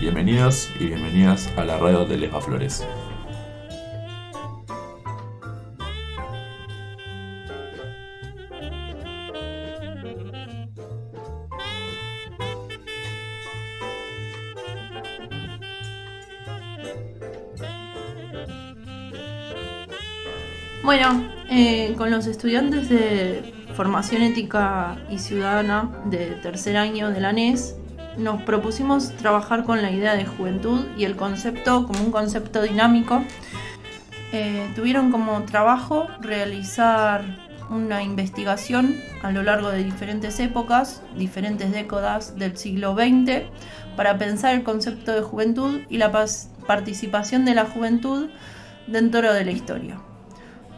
Bienvenidos y bienvenidas a la radio de Lesba Flores. Bueno, con los estudiantes de Formación Ética y Ciudadana de tercer año de la ANES, nos propusimos trabajar con la idea de juventud y el concepto como un concepto dinámico. Tuvieron como trabajo realizar una investigación a lo largo de diferentes épocas, diferentes décadas del siglo XX, para pensar el concepto de juventud y la participación de la juventud dentro de la historia.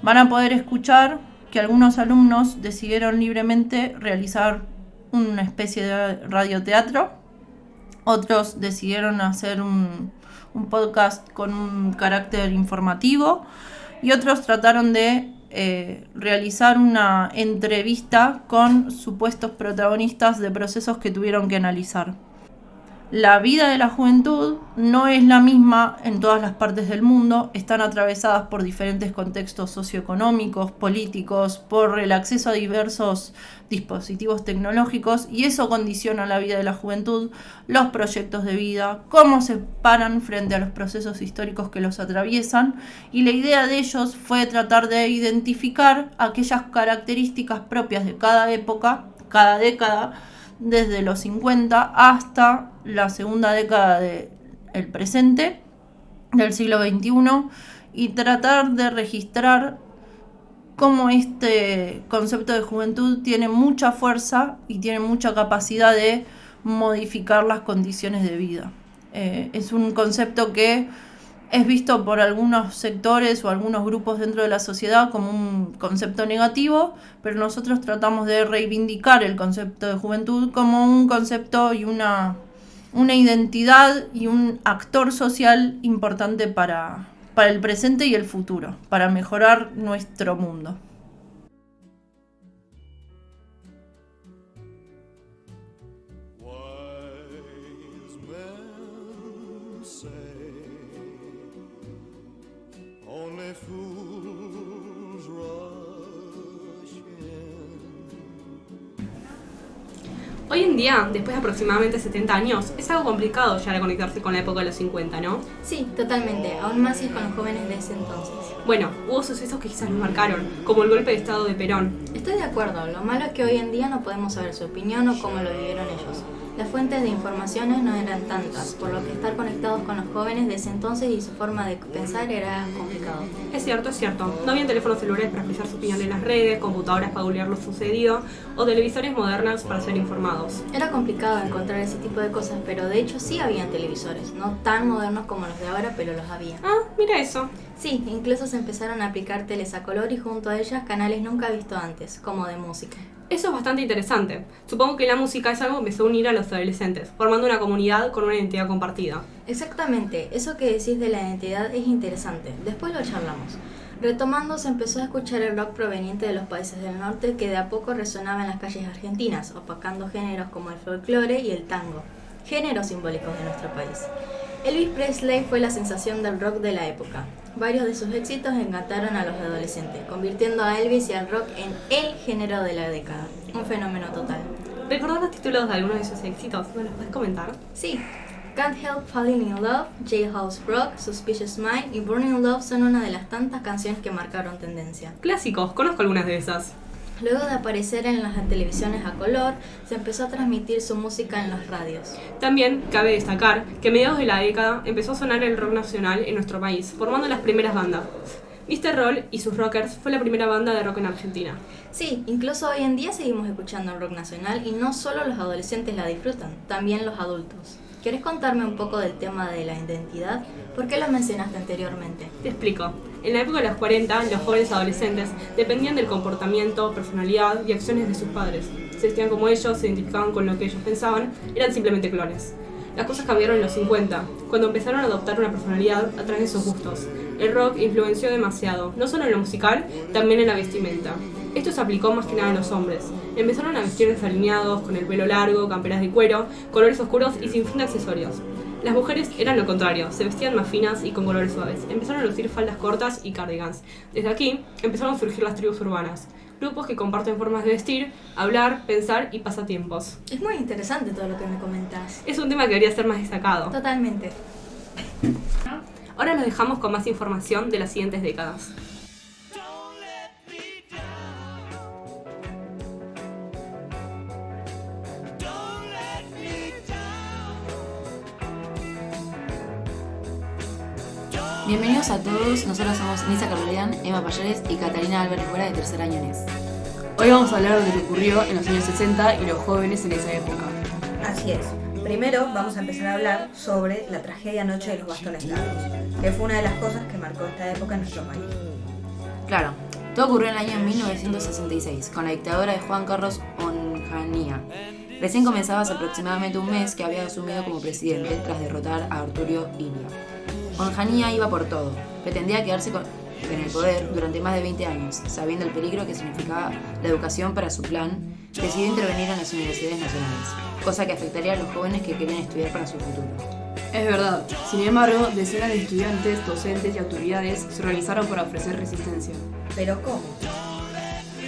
Van a poder escuchar que algunos alumnos decidieron libremente realizar una especie de radioteatro, otros decidieron hacer un podcast con un carácter informativo y otros trataron de realizar una entrevista con supuestos protagonistas de procesos que tuvieron que analizar. La vida de la juventud no es la misma en todas las partes del mundo, están atravesadas por diferentes contextos socioeconómicos, políticos, por el acceso a diversos dispositivos tecnológicos y eso condiciona la vida de la juventud, los proyectos de vida, cómo se paran frente a los procesos históricos que los atraviesan y la idea de ellos fue tratar de identificar aquellas características propias de cada época, cada década, desde los 50 hasta la segunda década del presente, del siglo XXI, y tratar de registrar cómo este concepto de juventud tiene mucha fuerza y tiene mucha capacidad de modificar las condiciones de vida. Es un concepto que es visto por algunos sectores o algunos grupos dentro de la sociedad como un concepto negativo, pero nosotros tratamos de reivindicar el concepto de juventud como un concepto y una identidad y un actor social importante para el presente y el futuro, para mejorar nuestro mundo. Hoy en día, después de aproximadamente 70 años, es algo complicado ya conectarse con la época de los 50, ¿no? Sí, totalmente, aún más si es con los jóvenes de ese entonces. Bueno, hubo sucesos que quizás nos marcaron, como el golpe de estado de Perón. Estoy de acuerdo, lo malo es que hoy en día no podemos saber su opinión o cómo lo vivieron ellos. Las fuentes de informaciones no eran tantas, por lo que estar conectados con los jóvenes de ese entonces y su forma de pensar era complicado. Es cierto. No había teléfonos celulares para expresar su opinión en las redes, computadoras para googlear lo sucedido, o televisores modernos para ser informados. Era complicado encontrar ese tipo de cosas, pero de hecho sí habían televisores, no tan modernos como los de ahora, pero los había. Ah, mira eso. Sí, incluso se empezaron a aplicar teles a color y junto a ellas canales nunca vistos antes, como de música. Eso es bastante interesante. Supongo que la música es algo que empezó a unir a los adolescentes, formando una comunidad con una identidad compartida. Exactamente, eso que decís de la identidad es interesante, después lo charlamos. Retomando, se empezó a escuchar el rock proveniente de los países del norte que de a poco resonaba en las calles argentinas, opacando géneros como el folclore y el tango, géneros simbólicos de nuestro país. Elvis Presley fue la sensación del rock de la época. Varios de sus éxitos encantaron a los adolescentes, convirtiendo a Elvis y al rock en el género de la década. Un fenómeno total. ¿Recordás los títulos de algunos de sus éxitos? ¿Me los puedes comentar? Sí. Can't Help Falling in Love, Jailhouse Rock, Suspicious Mind y Burning Love son una de las tantas canciones que marcaron tendencia. Clásicos, conozco algunas de esas. Luego de aparecer en las televisiones a color, se empezó a transmitir su música en los radios. También cabe destacar que a mediados de la década empezó a sonar el rock nacional en nuestro país, formando las primeras bandas. Mr. Roll y sus Rockers fue la primera banda de rock en Argentina. Sí, incluso hoy en día seguimos escuchando el rock nacional y no solo los adolescentes la disfrutan, también los adultos. ¿Querés contarme un poco del tema de la identidad? ¿Por qué lo mencionaste anteriormente? Te explico. En la época de los 40, los jóvenes adolescentes dependían del comportamiento, personalidad y acciones de sus padres. Se vestían como ellos, se identificaban con lo que ellos pensaban, eran simplemente clones. Las cosas cambiaron en los 50, cuando empezaron a adoptar una personalidad a través de sus gustos. El rock influenció demasiado, no solo en lo musical, también en la vestimenta. Esto se aplicó más que nada a los hombres. Empezaron a vestir desalineados, con el pelo largo, camperas de cuero, colores oscuros y sin fin de accesorios. Las mujeres eran lo contrario, se vestían más finas y con colores suaves. Empezaron a lucir faldas cortas y cardigans. Desde aquí empezaron a surgir las tribus urbanas, grupos que comparten formas de vestir, hablar, pensar y pasatiempos. Es muy interesante todo lo que me comentas. Es un tema que debería ser más destacado. Totalmente. Ahora nos dejamos con más información de las siguientes décadas. Bienvenidos a todos, nosotros somos Nisa Carolian, Emma Payares y Catalina Álvarez Fuera de tercer año NES. Hoy vamos a hablar de lo que ocurrió en los años 60 y los jóvenes en esa época. Así es. Primero vamos a empezar a hablar sobre la tragedia Noche de los Bastones Largos, que fue una de las cosas que marcó esta época en nuestro país. Claro, todo ocurrió en el año 1966, con la dictadura de Juan Carlos Onganía. Recién comenzaba hace aproximadamente un mes que había asumido como presidente tras derrotar a Arturo Illia. Onganía iba por todo, pretendía quedarse en el poder durante más de 20 años, sabiendo el peligro que significaba la educación para su plan, decidió intervenir en las universidades nacionales, cosa que afectaría a los jóvenes que querían estudiar para su futuro. Es verdad, sin embargo, decenas de estudiantes, docentes y autoridades se organizaron para ofrecer resistencia. ¿Pero cómo?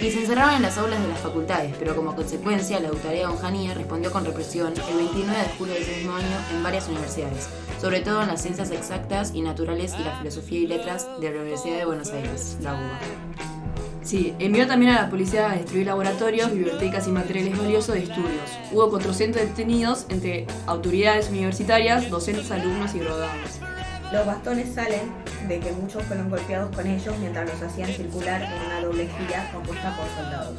Y se encerraron en las aulas de las facultades, pero como consecuencia la autoridad de Onganía respondió con represión el 29 de julio de ese mismo año en varias universidades, sobre todo en las ciencias exactas y naturales y la filosofía y letras de la Universidad de Buenos Aires, la UBA. Sí, envió también a la policía a destruir laboratorios, bibliotecas y materiales valiosos de estudios. Hubo 400 detenidos entre autoridades universitarias, docentes, alumnos y drogados. Los bastones salen de que muchos fueron golpeados con ellos mientras los hacían circular en una doble fila compuesta por soldados.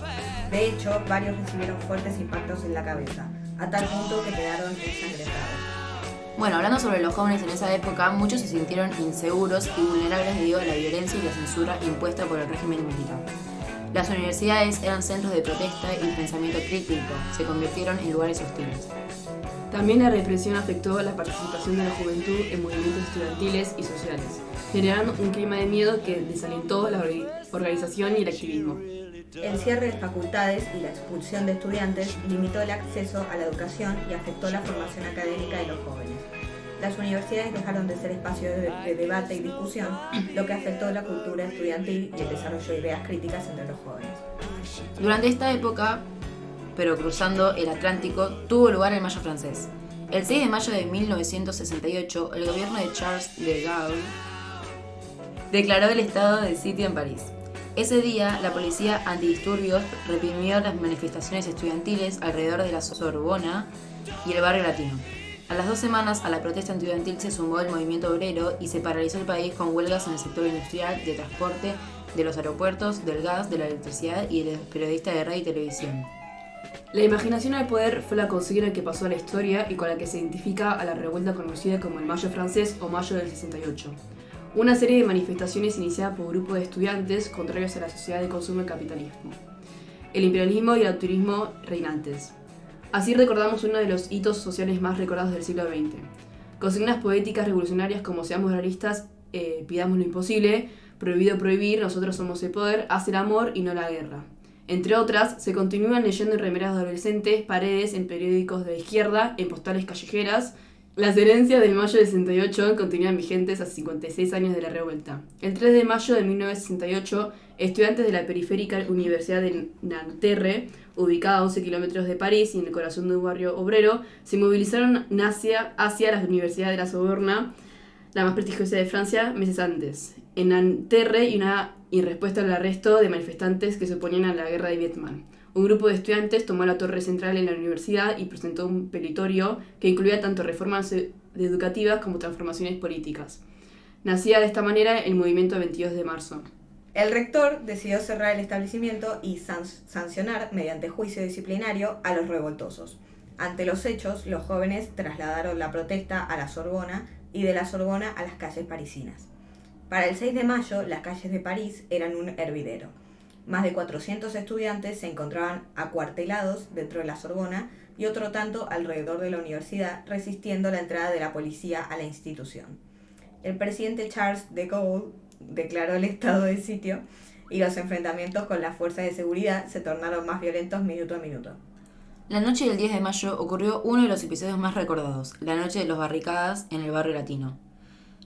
De hecho, varios recibieron fuertes impactos en la cabeza, a tal punto que quedaron ensangrentados. Bueno, hablando sobre los jóvenes en esa época, muchos se sintieron inseguros y vulnerables debido a la violencia y la censura impuesta por el régimen militar. Las universidades eran centros de protesta y pensamiento crítico, se convirtieron en lugares hostiles. También la represión afectó la participación de la juventud en movimientos estudiantiles y sociales, generando un clima de miedo que desalentó la organización y el activismo. El cierre de facultades y la expulsión de estudiantes limitó el acceso a la educación y afectó la formación académica de los jóvenes. Las universidades dejaron de ser espacios de debate y discusión, lo que afectó la cultura estudiantil y el desarrollo de ideas críticas entre los jóvenes. Durante esta época, pero cruzando el Atlántico, tuvo lugar el Mayo francés. El 6 de mayo de 1968, el gobierno de Charles de Gaulle declaró el estado de sitio en París. Ese día, la policía antidisturbios reprimió las manifestaciones estudiantiles alrededor de la Sorbona y el barrio latino. A las 2 semanas, a la protesta estudiantil se sumó el movimiento obrero y se paralizó el país con huelgas en el sector industrial, de transporte, de los aeropuertos, del gas, de la electricidad y de los periodistas de radio y televisión. La imaginación al poder fue la consigna que pasó a la historia y con la que se identifica a la revuelta conocida como el Mayo francés o Mayo del 68. Una serie de manifestaciones iniciadas por grupos de estudiantes contrarios a la sociedad de consumo y capitalismo, el imperialismo y el autorismo reinantes. Así recordamos uno de los hitos sociales más recordados del siglo XX. Consignas poéticas revolucionarias como seamos realistas, pidamos lo imposible, prohibido prohibir, nosotros somos el poder, haz el amor y no la guerra. Entre otras, se continúan leyendo en remeras de adolescentes, paredes, en periódicos de la izquierda, en postales callejeras. Las herencias del mayo del 68 continúan vigentes a 56 años de la revuelta. El 3 de mayo de 1968, estudiantes de la periférica Universidad de Nanterre, ubicada a 11 kilómetros de París y en el corazón de un barrio obrero, se movilizaron hacia la Universidad de la Sorbona, la más prestigiosa de Francia, meses antes, en Nanterre y respuesta al arresto de manifestantes que se oponían a la guerra de Vietnam. Un grupo de estudiantes tomó la torre central en la universidad y presentó un petitorio que incluía tanto reformas educativas como transformaciones políticas. Nacía de esta manera el movimiento 22 de marzo. El rector decidió cerrar el establecimiento y sancionar mediante juicio disciplinario a los revoltosos. Ante los hechos, los jóvenes trasladaron la protesta a la Sorbona y de la Sorbona a las calles parisinas. Para el 6 de mayo, las calles de París eran un hervidero. Más de 400 estudiantes se encontraban acuartelados dentro de la Sorbona y otro tanto alrededor de la universidad, resistiendo la entrada de la policía a la institución. El presidente Charles de Gaulle declaró el estado de sitio y los enfrentamientos con las fuerzas de seguridad se tornaron más violentos minuto a minuto. La noche del 10 de mayo ocurrió uno de los episodios más recordados, la noche de los barricadas en el barrio latino.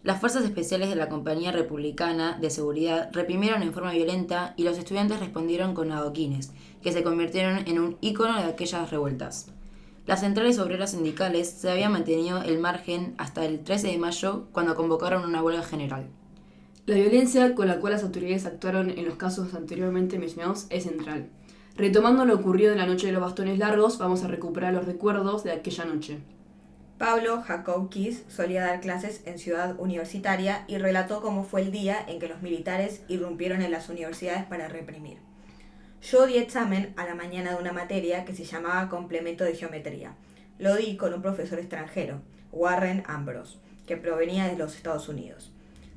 Las fuerzas especiales de la Compañía Republicana de Seguridad reprimieron en forma violenta y los estudiantes respondieron con adoquines, que se convirtieron en un ícono de aquellas revueltas. Las centrales obreras sindicales se habían mantenido el margen hasta el 13 de mayo, cuando convocaron una huelga general. La violencia con la cual las autoridades actuaron en los casos anteriormente mencionados es central. Retomando lo ocurrido en la noche de los bastones largos, vamos a recuperar los recuerdos de aquella noche. Pablo Jakobkis solía dar clases en Ciudad Universitaria y relató cómo fue el día en que los militares irrumpieron en las universidades para reprimir. Yo di examen a la mañana de una materia que se llamaba Complemento de Geometría. Lo di con un profesor extranjero, Warren Ambrose, que provenía de los Estados Unidos.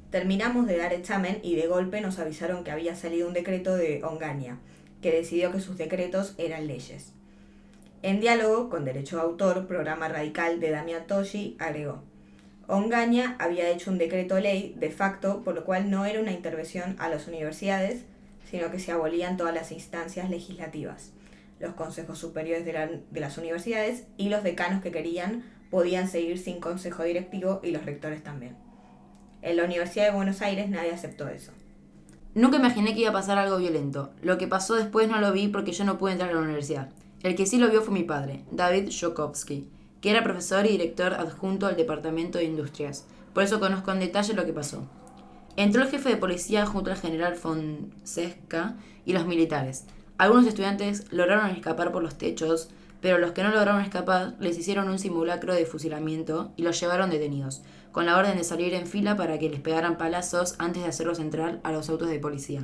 Terminamos de dar examen y de golpe nos avisaron que había salido un decreto de Ongaña, que decidió que sus decretos eran leyes. En diálogo con Derecho de Autor, programa radical de Damián Toshi, agregó: Ongaña había hecho un decreto ley de facto, por lo cual no era una intervención a las universidades, sino que se abolían todas las instancias legislativas. Los consejos superiores de las universidades y los decanos que querían podían seguir sin consejo directivo y los rectores también. En la Universidad de Buenos Aires nadie aceptó eso. Nunca imaginé que iba a pasar algo violento. Lo que pasó después no lo vi porque yo no pude entrar a la universidad. El que sí lo vio fue mi padre, David Jokovsky, que era profesor y director adjunto del Departamento de Industrias. Por eso conozco en detalle lo que pasó. Entró el jefe de policía junto al general Fonseca y los militares. Algunos estudiantes lograron escapar por los techos, pero los que no lograron escapar les hicieron un simulacro de fusilamiento y los llevaron detenidos, con la orden de salir en fila para que les pegaran palazos antes de hacerlos entrar a los autos de policía.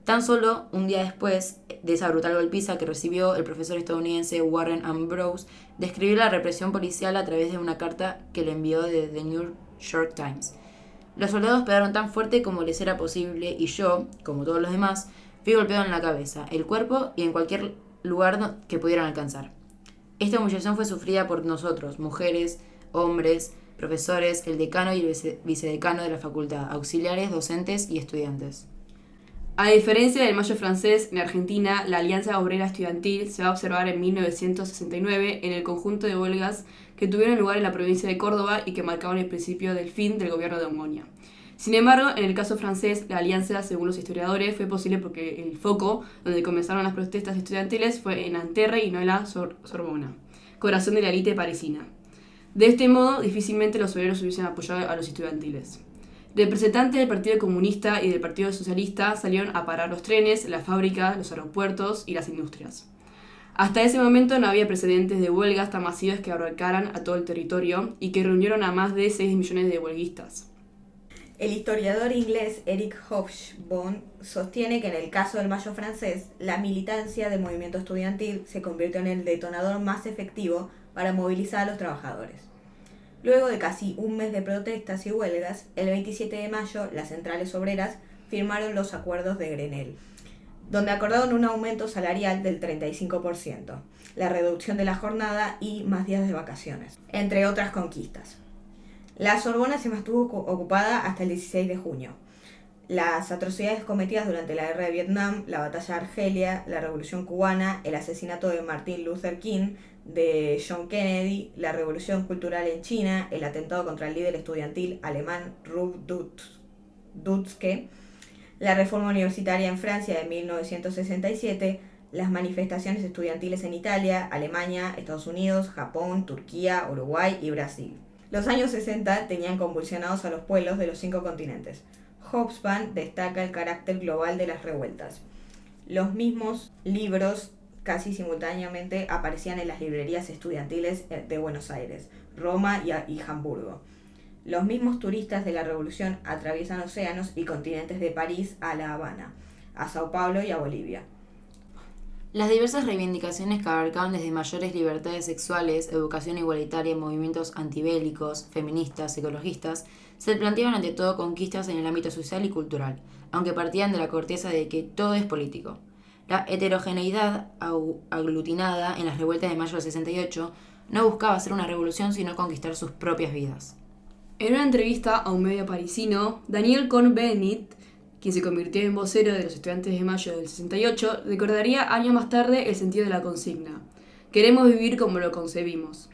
Tan solo un día después de esa brutal golpiza que recibió, el profesor estadounidense Warren Ambrose describió la represión policial a través de una carta que le envió de The New York Times. Los soldados pegaron tan fuerte como les era posible y yo, como todos los demás, fui golpeado en la cabeza, el cuerpo y en cualquier lugar que pudieran alcanzar. Esta humillación fue sufrida por nosotros, mujeres, hombres, profesores, el decano y el vicedecano de la facultad, auxiliares, docentes y estudiantes. A diferencia del Mayo francés, en Argentina, la Alianza Obrera Estudiantil se va a observar en 1969 en el conjunto de huelgas que tuvieron lugar en la provincia de Córdoba y que marcaban el principio del fin del gobierno de Ongoña. Sin embargo, en el caso francés, la alianza, según los historiadores, fue posible porque el foco donde comenzaron las protestas estudiantiles fue en Nanterre y no en la Sorbona, corazón de la élite parisina. De este modo, difícilmente los obreros hubiesen apoyado a los estudiantiles. Representantes del Partido Comunista y del Partido Socialista salieron a parar los trenes, las fábricas, los aeropuertos y las industrias. Hasta ese momento no había precedentes de huelgas tan masivas que abarcaran a todo el territorio y que reunieron a más de 6 millones de huelguistas. El historiador inglés Eric Hobsbawm sostiene que en el caso del Mayo francés, la militancia del movimiento estudiantil se convirtió en el detonador más efectivo para movilizar a los trabajadores. Luego de casi un mes de protestas y huelgas, el 27 de mayo las centrales obreras firmaron los acuerdos de Grenelle, donde acordaron un aumento salarial del 35%, la reducción de la jornada y más días de vacaciones, entre otras conquistas. La Sorbona se mantuvo ocupada hasta el 16 de junio. Las atrocidades cometidas durante la guerra de Vietnam, la batalla de Argelia, la revolución cubana, el asesinato de Martin Luther King, de John Kennedy, la revolución cultural en China, el atentado contra el líder estudiantil alemán Ruf Dutske, la reforma universitaria en Francia de 1967, las manifestaciones estudiantiles en Italia, Alemania, Estados Unidos, Japón, Turquía, Uruguay y Brasil. Los años 60 tenían convulsionados a los pueblos de los 5 continentes. Hobsbawm destaca el carácter global de las revueltas. Los mismos libros casi simultáneamente aparecían en las librerías estudiantiles de Buenos Aires, Roma y Hamburgo. Los mismos turistas de la revolución atraviesan océanos y continentes de París a La Habana, a Sao Paulo y a Bolivia. Las diversas reivindicaciones que abarcaban desde mayores libertades sexuales, educación igualitaria, movimientos antibélicos, feministas, ecologistas, se planteaban ante todo conquistas en el ámbito social y cultural, aunque partían de la corteza de que todo es político. La heterogeneidad aglutinada en las revueltas de mayo del 68 no buscaba hacer una revolución sino conquistar sus propias vidas. En una entrevista a un medio parisino, Daniel Cohn-Bendit, quien se convirtió en vocero de los estudiantes de mayo del 68, recordaría años más tarde el sentido de la consigna, Queremos vivir como lo concebimos.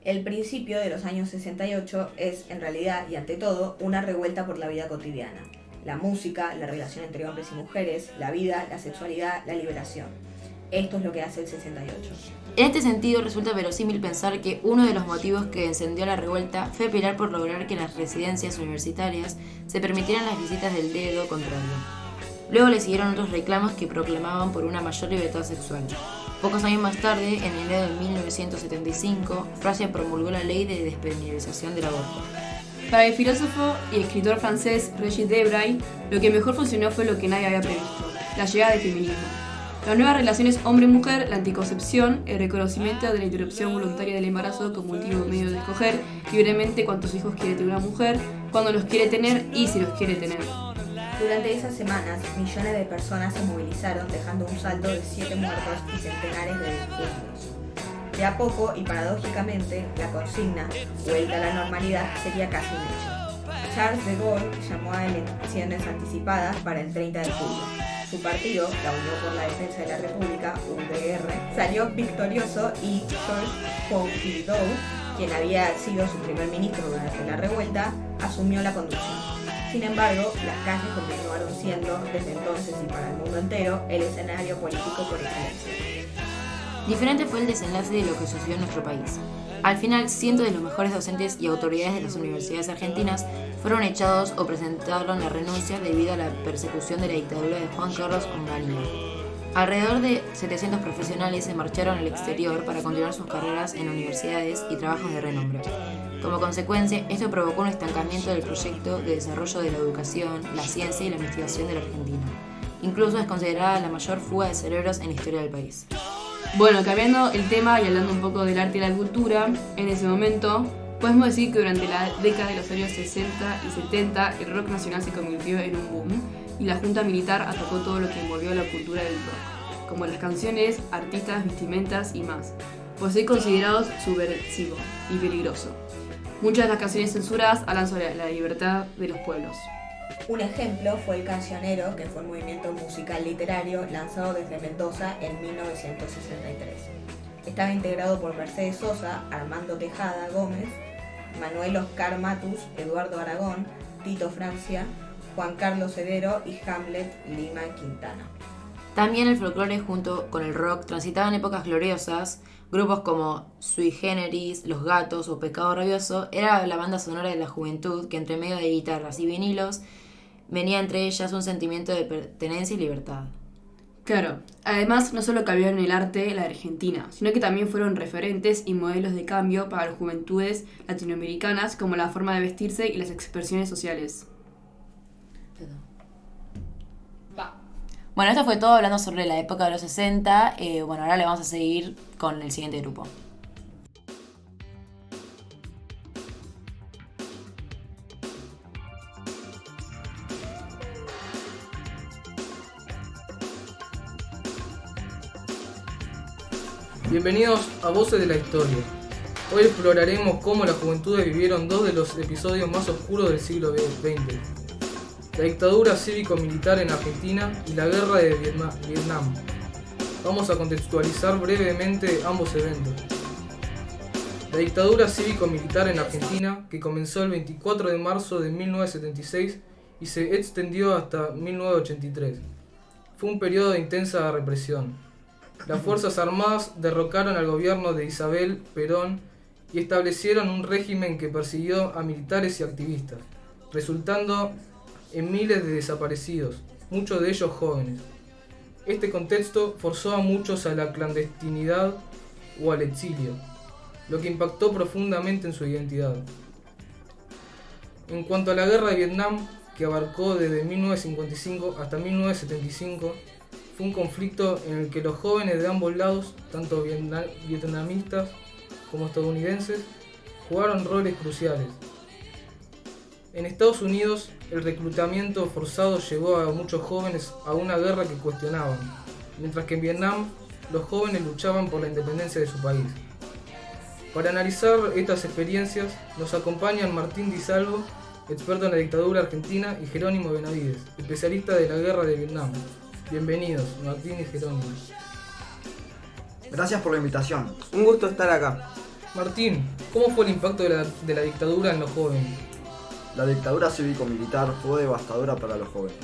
El principio de los años 68 es, en realidad y ante todo, una revuelta por la vida cotidiana. La música, la relación entre hombres y mujeres, la vida, la sexualidad, la liberación. Esto es lo que hace el 68. En este sentido, resulta verosímil pensar que uno de los motivos que encendió la revuelta fue pelear por lograr que en las residencias universitarias se permitieran las visitas del dedo contrario. Luego le siguieron otros reclamos que proclamaban por una mayor libertad sexual. Pocos años más tarde, en enero de 1975, Francia promulgó la ley de despenalización del aborto. Para el filósofo y escritor francés Régis Debray, lo que mejor funcionó fue lo que nadie había previsto, la llegada del feminismo. Las nuevas relaciones hombre-mujer, la anticoncepción, el reconocimiento de la interrupción voluntaria del embarazo como último medio de escoger libremente cuántos hijos quiere tener una mujer, cuándo los quiere tener y si los quiere tener. Durante esas semanas, millones de personas se movilizaron, dejando un saldo de 7 muertos y centenares de heridos. De a poco y paradójicamente, la consigna, vuelta a la normalidad, sería casi un hecho. Charles de Gaulle llamó a elecciones anticipadas para el 30 de julio. Su partido, la Unión por la Defensa de la República, UDR, salió victorioso y Georges Pompidou, quien había sido su primer ministro durante la revuelta, asumió la conducción. Sin embargo, las calles continuaron siendo, desde entonces y para el mundo entero, el escenario político por excelencia. Diferente fue el desenlace de lo que sucedió en nuestro país. Al final, cientos de los mejores docentes y autoridades de las universidades argentinas fueron echados o presentaron la renuncia debido a la persecución de la dictadura de Juan Carlos Onganía. Alrededor de 700 profesionales se marcharon al exterior para continuar sus carreras en universidades y trabajos de renombre. Como consecuencia, esto provocó un estancamiento del proyecto de desarrollo de la educación, la ciencia y la investigación de la Argentina. Incluso es considerada la mayor fuga de cerebros en la historia del país. Bueno, cambiando el tema y hablando un poco del arte y la cultura, en ese momento podemos decir que durante la década de los años 60 y 70 el rock nacional se convirtió en un boom y la junta militar atacó todo lo que envolvió la cultura del rock, como las canciones, artistas, vestimentas y más, por ser considerados subversivo y peligroso. Muchas de las canciones censuradas hablan sobre la libertad de los pueblos. Un ejemplo fue El Cancionero, que fue un movimiento musical literario lanzado desde Mendoza en 1963. Estaba integrado por Mercedes Sosa, Armando Tejada Gómez, Manuel Oscar Matus, Eduardo Aragón, Tito Francia, Juan Carlos Cedero y Hamlet Lima Quintana. También el folclore junto con el rock transitaban épocas gloriosas. Grupos como Sui Generis, Los Gatos o Pecado Rabioso era la banda sonora de la juventud que entre medio de guitarras y vinilos venía entre ellas un sentimiento de pertenencia y libertad. Claro, además no solo cambiaron el arte de la Argentina, sino que también fueron referentes y modelos de cambio para las juventudes latinoamericanas como la forma de vestirse y las expresiones sociales. Bueno, esto fue todo hablando sobre la época de los 60. Ahora le vamos a seguir con el siguiente grupo. Bienvenidos a Voces de la Historia. Hoy exploraremos cómo las juventudes vivieron dos de los episodios más oscuros del siglo XX. La dictadura cívico-militar en Argentina y la guerra de Vietnam. Vamos a contextualizar brevemente ambos eventos. La dictadura cívico-militar en Argentina, que comenzó el 24 de marzo de 1976 y se extendió hasta 1983, fue un periodo de intensa represión. Las Fuerzas Armadas derrocaron al gobierno de Isabel Perón y establecieron un régimen que persiguió a militares y activistas, resultando en miles de desaparecidos, muchos de ellos jóvenes. Este contexto forzó a muchos a la clandestinidad o al exilio, lo que impactó profundamente en su identidad. En cuanto a la guerra de Vietnam, que abarcó desde 1955 hasta 1975, fue un conflicto en el que los jóvenes de ambos lados, tanto vietnamitas como estadounidenses, jugaron roles cruciales. En Estados Unidos, el reclutamiento forzado llevó a muchos jóvenes a una guerra que cuestionaban, mientras que en Vietnam los jóvenes luchaban por la independencia de su país. Para analizar estas experiencias nos acompañan Martín Di Salvo, experto en la dictadura argentina, y Jerónimo Benavides, especialista de la guerra de Vietnam. Bienvenidos, Martín y Jerónimo. Gracias por la invitación. Un gusto estar acá. Martín, ¿cómo fue el impacto de la dictadura en los jóvenes? La dictadura cívico-militar fue devastadora para los jóvenes.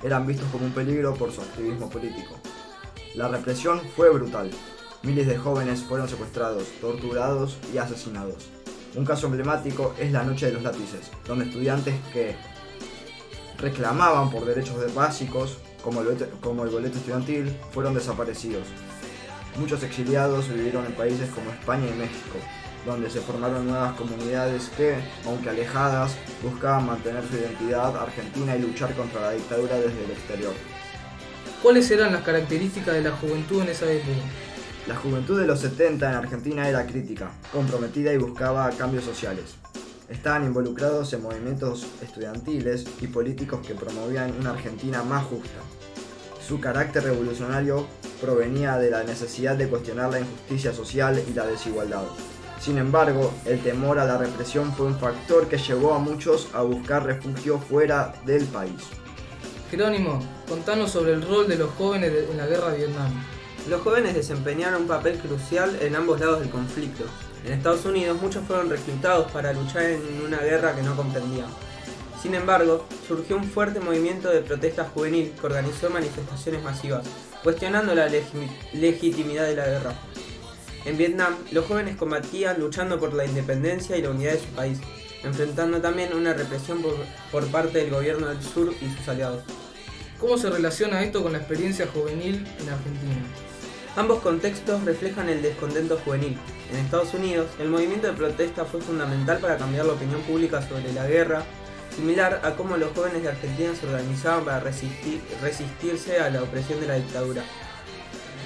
Eran vistos como un peligro por su activismo político. La represión fue brutal. Miles de jóvenes fueron secuestrados, torturados y asesinados. Un caso emblemático es la Noche de los Lápices, donde estudiantes que reclamaban por derechos básicos, como el boleto estudiantil, fueron desaparecidos. Muchos exiliados vivieron en países como España y México, donde se formaron nuevas comunidades que, aunque alejadas, buscaban mantener su identidad argentina y luchar contra la dictadura desde el exterior. ¿Cuáles eran las características de la juventud en esa época? La juventud de los 70 en Argentina era crítica, comprometida y buscaba cambios sociales. Estaban involucrados en movimientos estudiantiles y políticos que promovían una Argentina más justa. Su carácter revolucionario provenía de la necesidad de cuestionar la injusticia social y la desigualdad. Sin embargo, el temor a la represión fue un factor que llevó a muchos a buscar refugio fuera del país. Jerónimo, contanos sobre el rol de los jóvenes en la guerra de Vietnam. Los jóvenes desempeñaron un papel crucial en ambos lados del conflicto. En Estados Unidos muchos fueron reclutados para luchar en una guerra que no comprendían. Sin embargo, surgió un fuerte movimiento de protesta juvenil que organizó manifestaciones masivas, cuestionando la legitimidad de la guerra. En Vietnam, los jóvenes combatían luchando por la independencia y la unidad de su país, enfrentando también una represión por parte del gobierno del sur y sus aliados. ¿Cómo se relaciona esto con la experiencia juvenil en Argentina? Ambos contextos reflejan el descontento juvenil. En Estados Unidos, el movimiento de protesta fue fundamental para cambiar la opinión pública sobre la guerra, similar a cómo los jóvenes de Argentina se organizaban para resistirse a la opresión de la dictadura.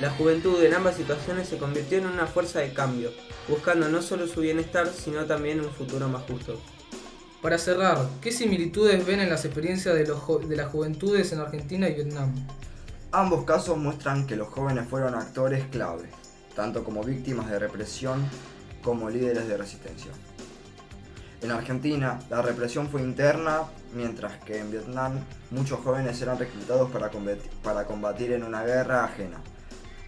La juventud en ambas situaciones se convirtió en una fuerza de cambio, buscando no solo su bienestar, sino también un futuro más justo. Para cerrar, ¿qué similitudes ven en las experiencias de las juventudes en Argentina y Vietnam? Ambos casos muestran que los jóvenes fueron actores clave, tanto como víctimas de represión como líderes de resistencia. En Argentina, la represión fue interna, mientras que en Vietnam muchos jóvenes eran reclutados para combatir en una guerra ajena.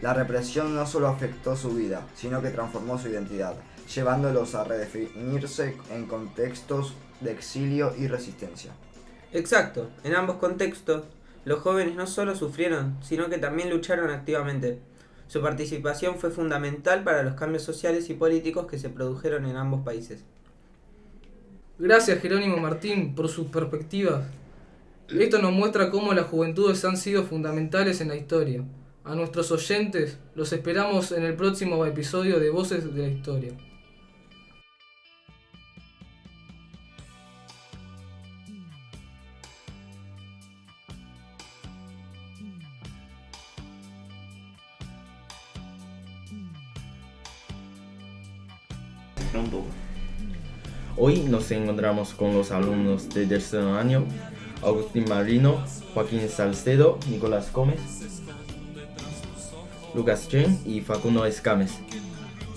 La represión no solo afectó su vida, sino que transformó su identidad, llevándolos a redefinirse en contextos de exilio y resistencia. Exacto, en ambos contextos, los jóvenes no solo sufrieron, sino que también lucharon activamente. Su participación fue fundamental para los cambios sociales y políticos que se produjeron en ambos países. Gracias Jerónimo Martín por sus perspectivas. Esto nos muestra cómo las juventudes han sido fundamentales en la historia. A nuestros oyentes los esperamos en el próximo episodio de Voces de la Historia. Hoy nos encontramos con los alumnos de tercer año, Agustín Marino, Joaquín Salcedo, Nicolás Gómez, Lucas Chen y Facundo Escames.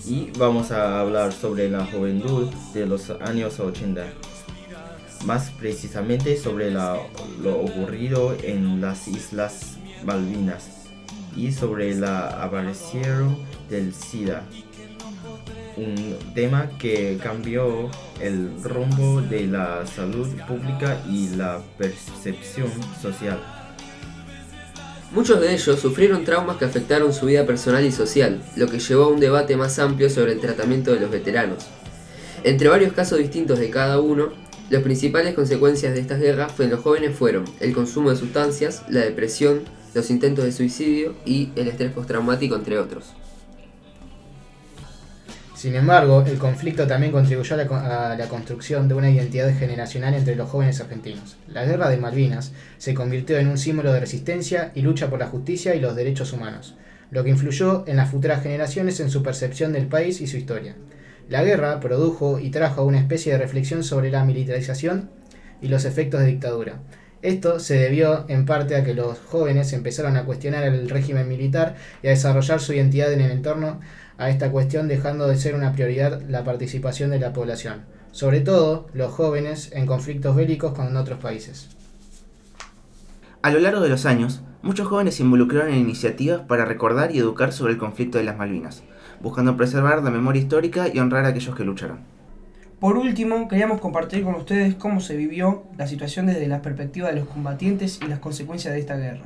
Y vamos a hablar sobre la juventud de los años 80. Más precisamente sobre lo ocurrido en las Islas Malvinas y sobre la aparición del SIDA. Un tema que cambió el rumbo de la salud pública y la percepción social. Muchos de ellos sufrieron traumas que afectaron su vida personal y social, lo que llevó a un debate más amplio sobre el tratamiento de los veteranos. Entre varios casos distintos de cada uno, las principales consecuencias de estas guerras en los jóvenes fueron el consumo de sustancias, la depresión, los intentos de suicidio y el estrés postraumático, entre otros. Sin embargo, el conflicto también contribuyó a la construcción de una identidad generacional entre los jóvenes argentinos. La Guerra de Malvinas se convirtió en un símbolo de resistencia y lucha por la justicia y los derechos humanos, lo que influyó en las futuras generaciones en su percepción del país y su historia. La guerra produjo y trajo una especie de reflexión sobre la militarización y los efectos de dictadura. Esto se debió en parte a que los jóvenes empezaron a cuestionar el régimen militar y a desarrollar su identidad en el entorno a esta cuestión, dejando de ser una prioridad la participación de la población, sobre todo los jóvenes en conflictos bélicos con otros países. A lo largo de los años, Muchos jóvenes se involucraron en iniciativas para recordar y educar sobre el conflicto de las Malvinas, buscando preservar la memoria histórica y honrar a aquellos que lucharon. Por último, queríamos compartir con ustedes cómo se vivió la situación desde la perspectiva de los combatientes y las consecuencias de esta guerra.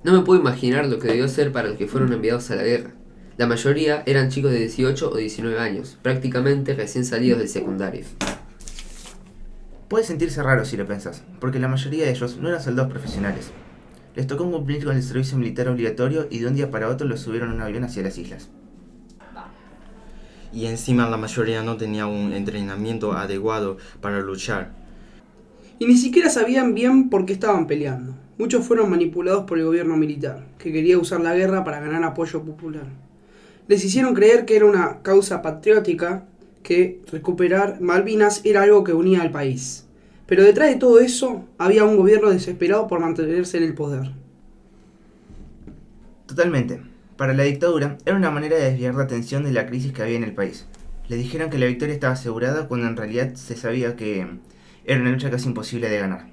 No me puedo imaginar lo que debió ser para los que fueron enviados a la guerra. La mayoría eran chicos de 18 o 19 años, prácticamente recién salidos del secundario. Puede sentirse raro si lo pensás, porque la mayoría de ellos no eran soldados profesionales. Les tocó cumplir con el servicio militar obligatorio y de un día para otro los subieron a un avión hacia las islas. Y encima la mayoría no tenía un entrenamiento adecuado para luchar. Y ni siquiera sabían bien por qué estaban peleando. Muchos fueron manipulados por el gobierno militar, que quería usar la guerra para ganar apoyo popular. Les hicieron creer que era una causa patriótica, que recuperar Malvinas era algo que unía al país. Pero detrás de todo eso había un gobierno desesperado por mantenerse en el poder. Totalmente. Para la dictadura era una manera de desviar la atención de la crisis que había en el país. Le dijeron que la victoria estaba asegurada cuando en realidad se sabía que era una lucha casi imposible de ganar.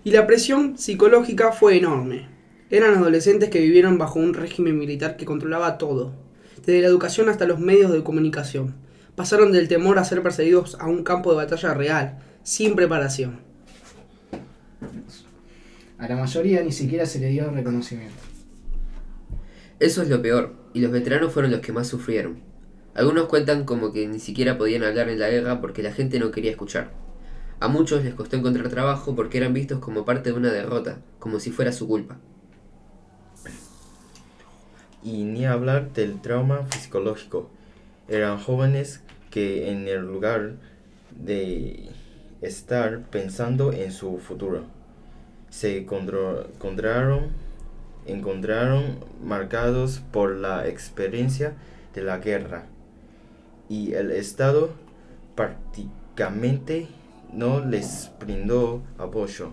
Y la presión psicológica fue enorme. Eran adolescentes que vivieron bajo un régimen militar que controlaba todo, desde la educación hasta los medios de comunicación. Pasaron del temor a ser perseguidos a un campo de batalla real, sin preparación. A la mayoría ni siquiera se le dio reconocimiento. Eso es lo peor, y los veteranos fueron los que más sufrieron. Algunos cuentan como que ni siquiera podían hablar en la guerra porque la gente no quería escuchar. A muchos les costó encontrar trabajo porque eran vistos como parte de una derrota, como si fuera su culpa. Y ni hablar del trauma psicológico. Eran jóvenes que en el lugar de estar pensando en su futuro, se encontraron marcados por la experiencia de la guerra, y el Estado prácticamente no les brindó apoyo.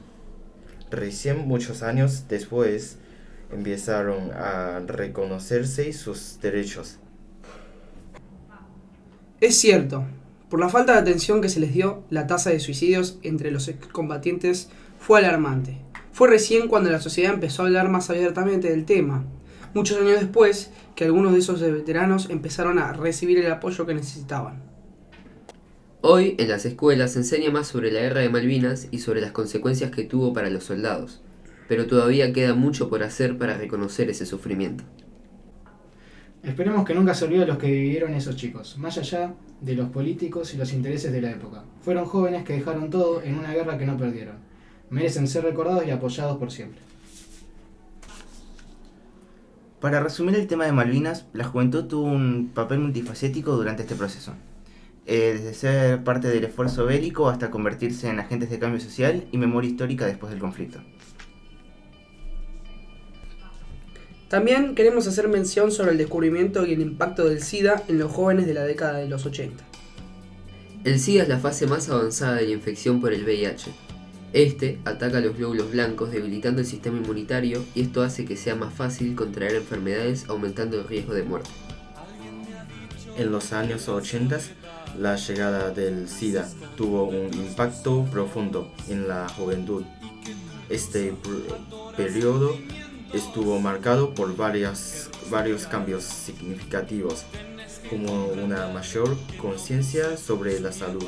Recién muchos años después empezaron a reconocerse sus derechos. Es cierto, por la falta de atención que se les dio, la tasa de suicidios entre los excombatientes fue alarmante. Fue recién cuando la sociedad empezó a hablar más abiertamente del tema, muchos años después que algunos de esos veteranos empezaron a recibir el apoyo que necesitaban. Hoy en las escuelas se enseña más sobre la guerra de Malvinas y sobre las consecuencias que tuvo para los soldados, pero todavía queda mucho por hacer para reconocer ese sufrimiento. Esperemos que nunca se olvide los que vivieron esos chicos, más allá de los políticos y los intereses de la época. Fueron jóvenes que dejaron todo en una guerra que no perdieron. Merecen ser recordados y apoyados por siempre. Para resumir el tema de Malvinas, la juventud tuvo un papel multifacético durante este proceso. Desde ser parte del esfuerzo bélico hasta convertirse en agentes de cambio social y memoria histórica después del conflicto. También queremos hacer mención sobre el descubrimiento y el impacto del SIDA en los jóvenes de la década de los 80. El SIDA es la fase más avanzada de la infección por el VIH. Este ataca a los glóbulos blancos debilitando el sistema inmunitario y esto hace que sea más fácil contraer enfermedades aumentando el riesgo de muerte. En los años 80, la llegada del SIDA tuvo un impacto profundo en la juventud. Este periodo estuvo marcado por varios cambios significativos, como una mayor conciencia sobre la salud.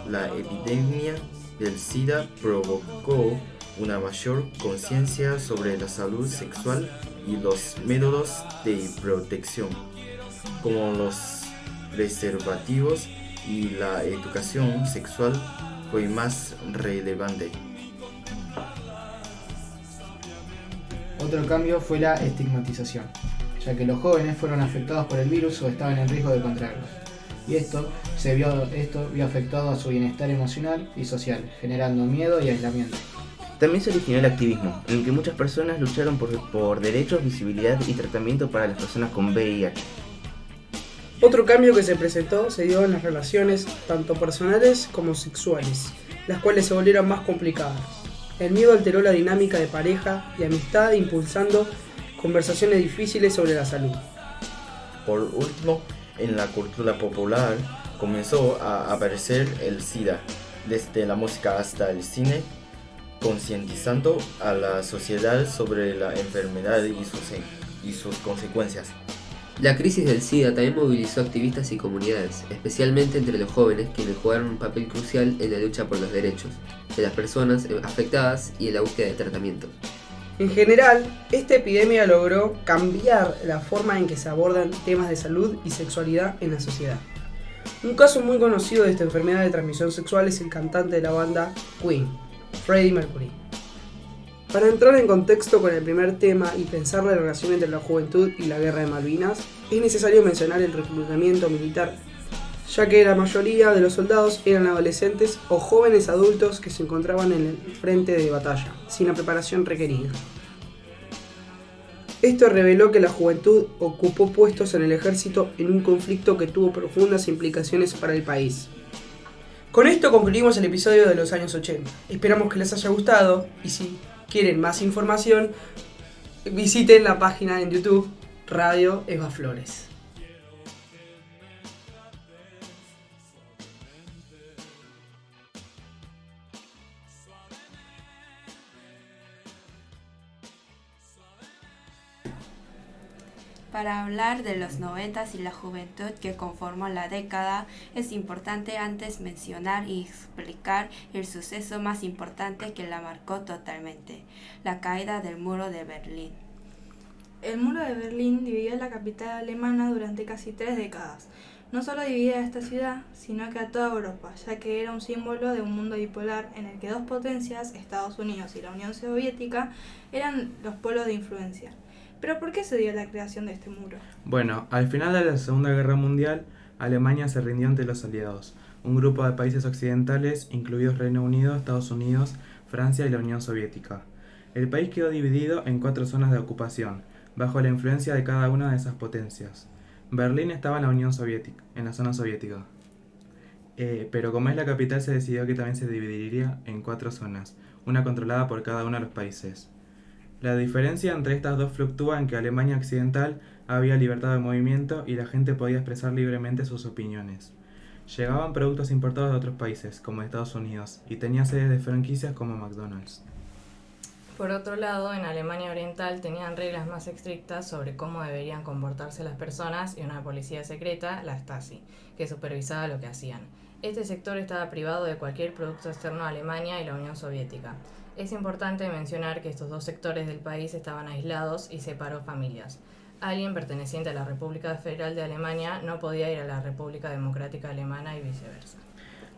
La epidemia del SIDA provocó una mayor conciencia sobre la salud sexual y los métodos de protección, como los preservativos, y la educación sexual fue más relevante. Otro cambio fue la estigmatización, ya que los jóvenes fueron afectados por el virus o estaban en riesgo de contraerlo. Y esto vio afectado a su bienestar emocional y social, generando miedo y aislamiento. También se originó el activismo, en el que muchas personas lucharon por derechos, visibilidad y tratamiento para las personas con VIH. Otro cambio que se presentó se dio en las relaciones, tanto personales como sexuales, las cuales se volvieron más complicadas. El miedo alteró la dinámica de pareja y amistad, impulsando conversaciones difíciles sobre la salud. Por último, en la cultura popular comenzó a aparecer el SIDA, desde la música hasta el cine, concientizando a la sociedad sobre la enfermedad y sus consecuencias. La crisis del SIDA también movilizó activistas y comunidades, especialmente entre los jóvenes, quienes jugaron un papel crucial en la lucha por los derechos de las personas afectadas y en la búsqueda de tratamientos. En general, esta epidemia logró cambiar la forma en que se abordan temas de salud y sexualidad en la sociedad. Un caso muy conocido de esta enfermedad de transmisión sexual es el cantante de la banda Queen, Freddie Mercury. Para entrar en contexto con el primer tema y pensar la relación entre la juventud y la guerra de Malvinas, es necesario mencionar el reclutamiento militar, ya que la mayoría de los soldados eran adolescentes o jóvenes adultos que se encontraban en el frente de batalla, sin la preparación requerida. Esto reveló que la juventud ocupó puestos en el ejército en un conflicto que tuvo profundas implicaciones para el país. Con esto concluimos el episodio de los años 80. Esperamos que les haya gustado y si quieren más información, visiten la página en YouTube Radio Eva Flores. Para hablar de los 90 y la juventud que conformó la década, es importante antes mencionar y explicar el suceso más importante que la marcó totalmente, la caída del muro de Berlín. El muro de Berlín dividió la capital alemana durante casi 3 décadas. No solo dividía a esta ciudad, sino que a toda Europa, ya que era un símbolo de un mundo bipolar en el que dos potencias, Estados Unidos y la Unión Soviética, eran los polos de influencia. ¿Pero por qué se dio la creación de este muro? Bueno, al final de la Segunda Guerra Mundial, Alemania se rindió ante los aliados, un grupo de países occidentales, incluidos Reino Unido, Estados Unidos, Francia y la Unión Soviética. El país quedó dividido en 4 zonas de ocupación, bajo la influencia de cada una de esas potencias. Berlín estaba en la Unión Soviética, en la zona soviética. Pero como es la capital, se decidió que también se dividiría en 4 zonas, una controlada por cada uno de los países. La diferencia entre estas dos fluctúa en que Alemania Occidental había libertad de movimiento y la gente podía expresar libremente sus opiniones. Llegaban productos importados de otros países, como Estados Unidos, y tenía sedes de franquicias como McDonald's. Por otro lado, en Alemania Oriental tenían reglas más estrictas sobre cómo deberían comportarse las personas y una policía secreta, la Stasi, que supervisaba lo que hacían. Este sector estaba privado de cualquier producto externo a Alemania y la Unión Soviética. Es importante mencionar que estos dos sectores del país estaban aislados y separó familias. Alguien perteneciente a la República Federal de Alemania no podía ir a la República Democrática Alemana y viceversa.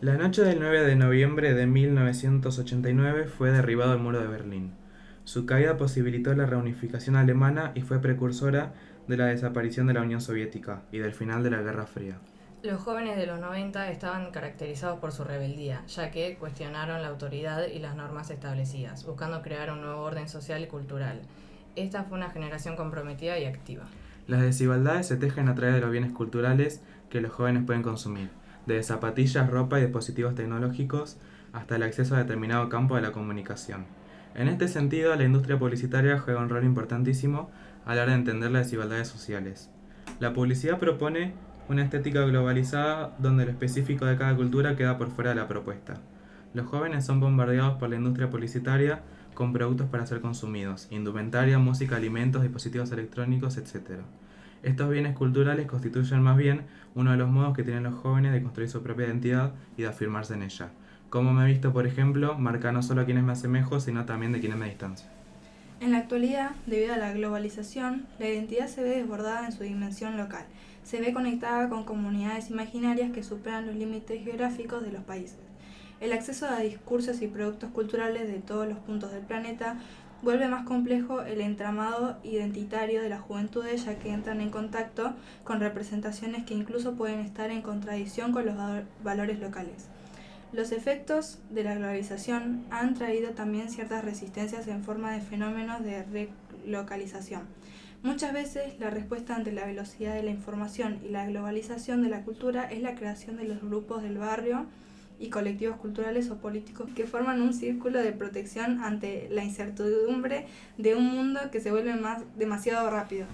La noche del 9 de noviembre de 1989 fue derribado el muro de Berlín. Su caída posibilitó la reunificación alemana y fue precursora de la desaparición de la Unión Soviética y del final de la Guerra Fría. Los jóvenes de los 90 estaban caracterizados por su rebeldía, ya que cuestionaron la autoridad y las normas establecidas, buscando crear un nuevo orden social y cultural. Esta fue una generación comprometida y activa. Las desigualdades se tejen a través de los bienes culturales que los jóvenes pueden consumir, desde zapatillas, ropa y dispositivos tecnológicos hasta el acceso a determinado campo de la comunicación. En este sentido, la industria publicitaria juega un rol importantísimo a la hora de entender las desigualdades sociales. La publicidad propone una estética globalizada donde lo específico de cada cultura queda por fuera de la propuesta. Los jóvenes son bombardeados por la industria publicitaria con productos para ser consumidos, indumentaria, música, alimentos, dispositivos electrónicos, etc. Estos bienes culturales constituyen más bien uno de los modos que tienen los jóvenes de construir su propia identidad y de afirmarse en ella. Como me he visto, por ejemplo, marca no solo a quienes me asemejo, sino también de quienes me distancio. En la actualidad, debido a la globalización, la identidad se ve desbordada en su dimensión local. Se ve conectada con comunidades imaginarias que superan los límites geográficos de los países. El acceso a discursos y productos culturales de todos los puntos del planeta vuelve más complejo el entramado identitario de las juventudes, ya que entran en contacto con representaciones que incluso pueden estar en contradicción con los valores locales. Los efectos de la globalización han traído también ciertas resistencias en forma de fenómenos de relocalización. Muchas veces la respuesta ante la velocidad de la información y la globalización de la cultura es la creación de los grupos del barrio y colectivos culturales o políticos que forman un círculo de protección ante la incertidumbre de un mundo que se vuelve demasiado rápido.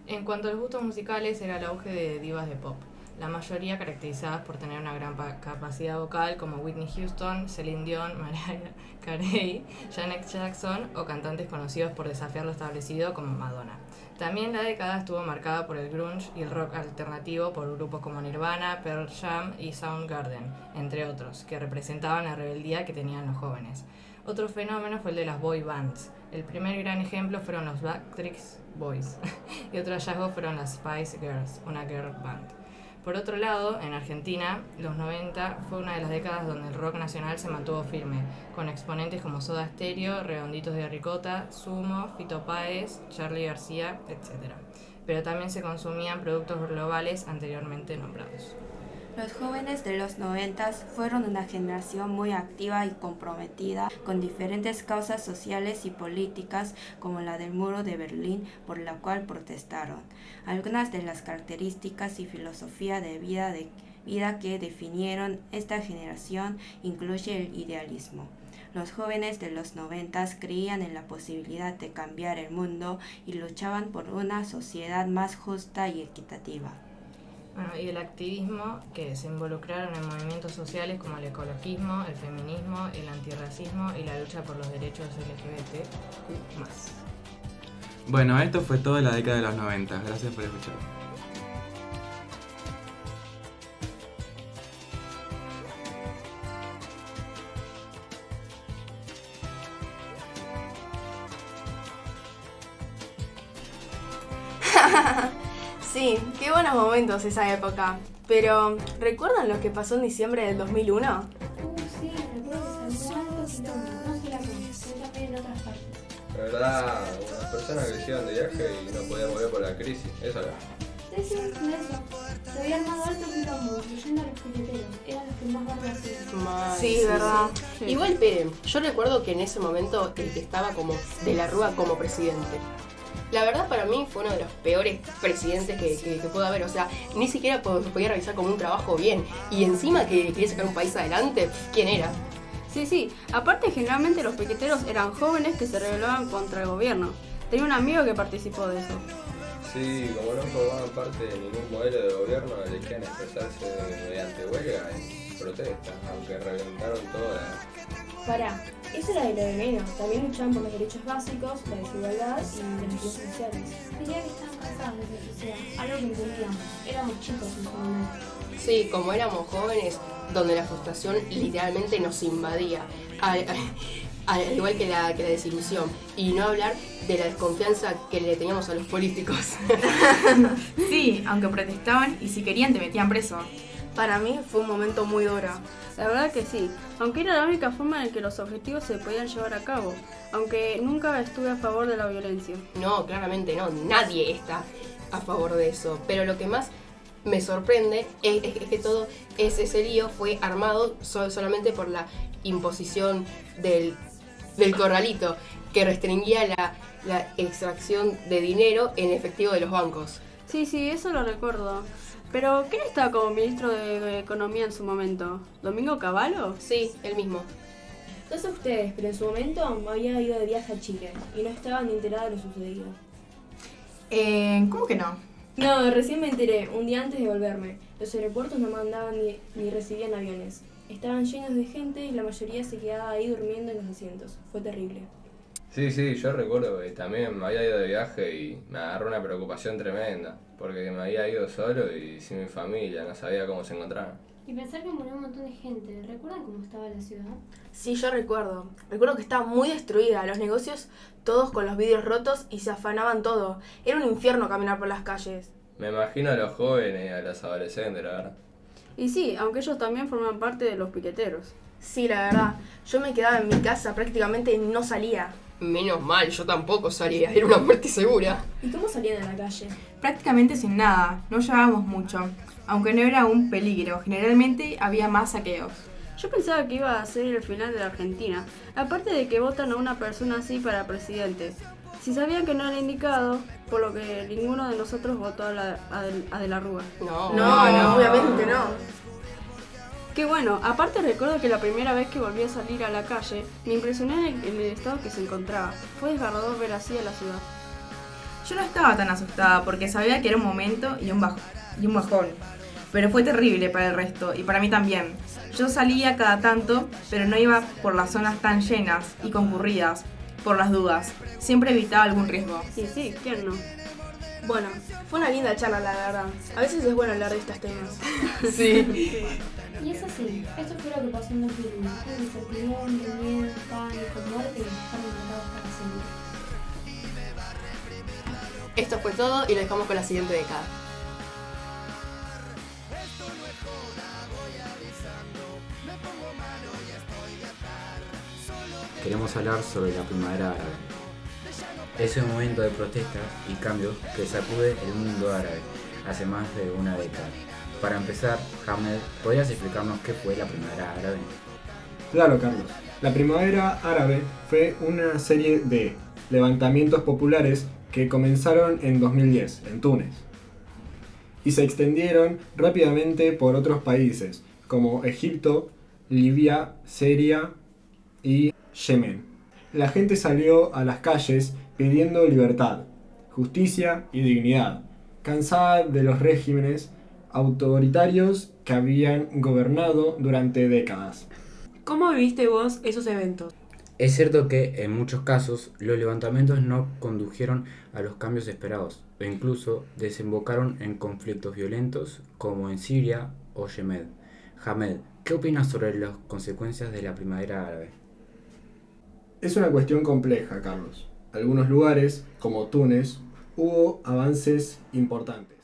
En cuanto a los gustos musicales, era el auge de divas de pop, la mayoría caracterizadas por tener una gran capacidad vocal como Whitney Houston, Celine Dion, Mariah Carey, Janet Jackson o cantantes conocidos por desafiar lo establecido como Madonna. También la década estuvo marcada por el grunge y el rock alternativo por grupos como Nirvana, Pearl Jam y Soundgarden, entre otros, que representaban la rebeldía que tenían los jóvenes. Otro fenómeno fue el de las boy bands. El primer gran ejemplo fueron los Backstreet Boys y otro hallazgo fueron las Spice Girls, una girl band. Por otro lado, en Argentina, los 90 fue una de las décadas donde el rock nacional se mantuvo firme, con exponentes como Soda Stereo, Redonditos de Ricota, Sumo, Fito Páez, Charly García, etc. Pero también se consumían productos globales anteriormente nombrados. Los jóvenes de los 90 fueron una generación muy activa y comprometida con diferentes causas sociales y políticas como la del muro de Berlín, por la cual protestaron. Algunas de las características y filosofía de vida que definieron esta generación incluye el idealismo. Los jóvenes de los 90 creían en la posibilidad de cambiar el mundo y luchaban por una sociedad más justa y equitativa. Bueno, y el activismo, que se involucraron en movimientos sociales como el ecologismo, el feminismo, el antirracismo y la lucha por los derechos LGBT+. Bueno, esto fue todo de la década de los 90. Gracias por escuchar. Sí, qué buenos momentos esa época. Pero, ¿recuerdan lo que pasó en diciembre del 2001? Sí, recuerdo que se armó alto quilombo, no solamente, sino también en otras partes. La verdad, unas personas que se iban de viaje y no podían volver por la crisis, eso era. Sí, eso. Se había armado alto quilombo, incluyendo a los piqueteros. Eran los que más barro hacían. Sí, verdad. Sí. Igual, esperen, yo recuerdo que en ese momento el que estaba como de la Rúa como presidente. La verdad para mí fue uno de los peores presidentes que pudo haber, o sea, ni siquiera podía realizar como un trabajo bien. Y encima que quería sacar un país adelante, ¿quién era? Sí, aparte generalmente los piqueteros eran jóvenes que se rebelaban contra el gobierno. Tenía un amigo que participó de eso. Sí, como no formaban parte de ningún modelo de gobierno, elegían expresarse mediante huelga y protesta, aunque reventaron toda. Pará, eso era de lo de menos. También luchaban por los derechos básicos, la desigualdad y los derechos sociales. Diría que estaban cansados de la sociedad, algo que entendíamos. Éramos chicos en su momento. Sí, como éramos jóvenes, donde la frustración literalmente nos invadía, al igual que la desilusión, y no hablar de la desconfianza que le teníamos a los políticos. Sí, aunque protestaban y si querían te metían preso. Para mí fue un momento muy duro. La verdad que sí, aunque era la única forma en que los objetivos se podían llevar a cabo, aunque nunca estuve a favor de la violencia. No, claramente no, nadie está a favor de eso, pero lo que más me sorprende es que todo ese lío fue armado solamente por la imposición del corralito, que restringía la extracción de dinero en efectivo de los bancos. Sí, eso lo recuerdo. Pero, ¿quién estaba como ministro de Economía en su momento? ¿Domingo Cavallo? Sí, él mismo. No sé ustedes, pero en su momento me había ido de viaje a Chile y no estaba ni enterada de lo sucedido. ¿Cómo que no? No, recién me enteré, un día antes de volverme. Los aeropuertos no mandaban ni recibían aviones. Estaban llenos de gente y la mayoría se quedaba ahí durmiendo en los asientos. Fue terrible. Sí, yo recuerdo que también me había ido de viaje y me agarró una preocupación tremenda, porque me había ido solo y sin mi familia, no sabía cómo se encontraban. Y pensar que murió un montón de gente. ¿Recuerdan cómo estaba la ciudad? Sí, yo recuerdo. Recuerdo que estaba muy destruida, los negocios todos con los vidrios rotos y se afanaban todo. Era un infierno caminar por las calles. Me imagino a los jóvenes y a los adolescentes, la verdad. Y sí, aunque ellos también forman parte de los piqueteros. Sí, la verdad. Yo me quedaba en mi casa, prácticamente no salía. Menos mal, yo tampoco salía, era una muerte segura. ¿Y cómo salían a la calle? Prácticamente sin nada, no llevábamos mucho. Aunque no era un peligro, generalmente había más saqueos. Yo pensaba que iba a ser el final de la Argentina, aparte de que votan a una persona así para presidente. Si sabían que no era indicado, por lo que ninguno de nosotros votó a De la Rúa. No, obviamente no. Qué bueno, aparte recuerdo que la primera vez que volví a salir a la calle, me impresioné en el estado que se encontraba. Fue desgarrador ver así a la ciudad. Yo no estaba tan asustada porque sabía que era un momento y un bajón. Pero fue terrible para el resto y para mí también. Yo salía cada tanto, pero no iba por las zonas tan llenas y concurridas, por las dudas. Siempre evitaba algún riesgo. Y sí, ¿quién no? Bueno, fue una linda charla, la verdad. A veces es bueno hablar de estos temas. Sí. Y es así, esto fue lo que pasó en 2001. Hubo incertidumbre, miedo, pánico, muerte y dejaron matados para siempre. Esto fue todo y lo dejamos con la siguiente década. Queremos hablar sobre la primavera árabe. Es un momento de protestas y cambios que sacude el mundo árabe hace más de una década. Para empezar, Hamed, ¿podrías explicarnos qué fue la primavera árabe? Claro, Carlos. La primavera árabe fue una serie de levantamientos populares que comenzaron en 2010, en Túnez, y se extendieron rápidamente por otros países, como Egipto, Libia, Siria y Yemen. La gente salió a las calles pidiendo libertad, justicia y dignidad, cansada de los regímenes autoritarios que habían gobernado durante décadas. ¿Cómo viviste vos esos eventos? Es cierto que en muchos casos los levantamientos no condujeron a los cambios esperados o incluso desembocaron en conflictos violentos como en Siria o Yemen. Hamed, ¿qué opinas sobre las consecuencias de la primavera árabe? Es una cuestión compleja, Carlos. En algunos lugares, como Túnez, hubo avances importantes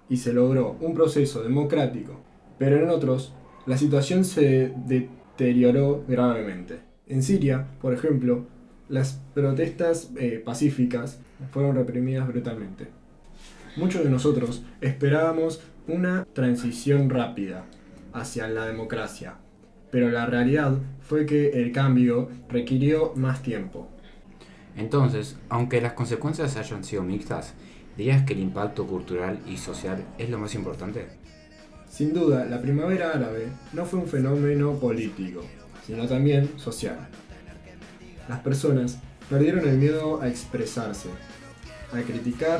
y se logró un proceso democrático, pero en otros la situación se deterioró gravemente. En Siria, por ejemplo, las protestas pacíficas fueron reprimidas brutalmente. Muchos de nosotros esperábamos una transición rápida hacia la democracia, pero la realidad fue que el cambio requirió más tiempo. Entonces, aunque las consecuencias hayan sido mixtas, ¿dirías que el impacto cultural y social es lo más importante? Sin duda, la primavera árabe no fue un fenómeno político, sino también social. Las personas perdieron el miedo a expresarse, a criticar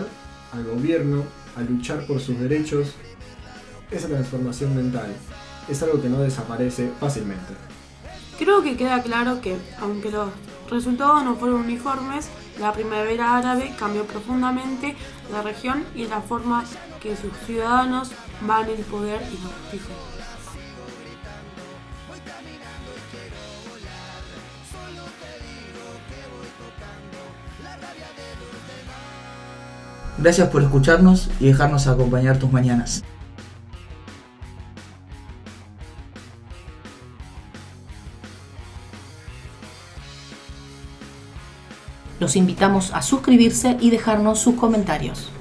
al gobierno, a luchar por sus derechos. Esa transformación mental es algo que no desaparece fácilmente. Creo que queda claro que, aunque los resultados no fueron uniformes, la primavera árabe cambió profundamente la región y la forma que sus ciudadanos van el poder y la justicia. Gracias por escucharnos y dejarnos acompañar tus mañanas. Los invitamos a suscribirse y dejarnos sus comentarios.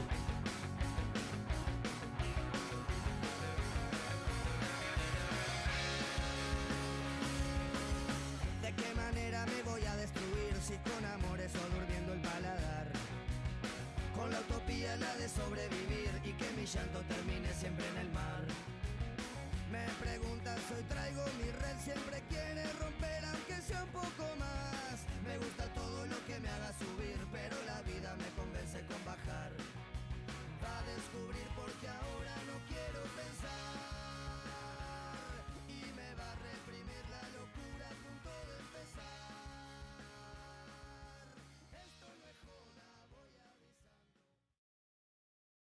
¿De qué manera me voy a destruir si con amores o durmiendo el paladar? Con la utopía la de sobrevivir y que mi llanto termine siempre en el mar. Me preguntas, hoy traigo mi red, siempre quiere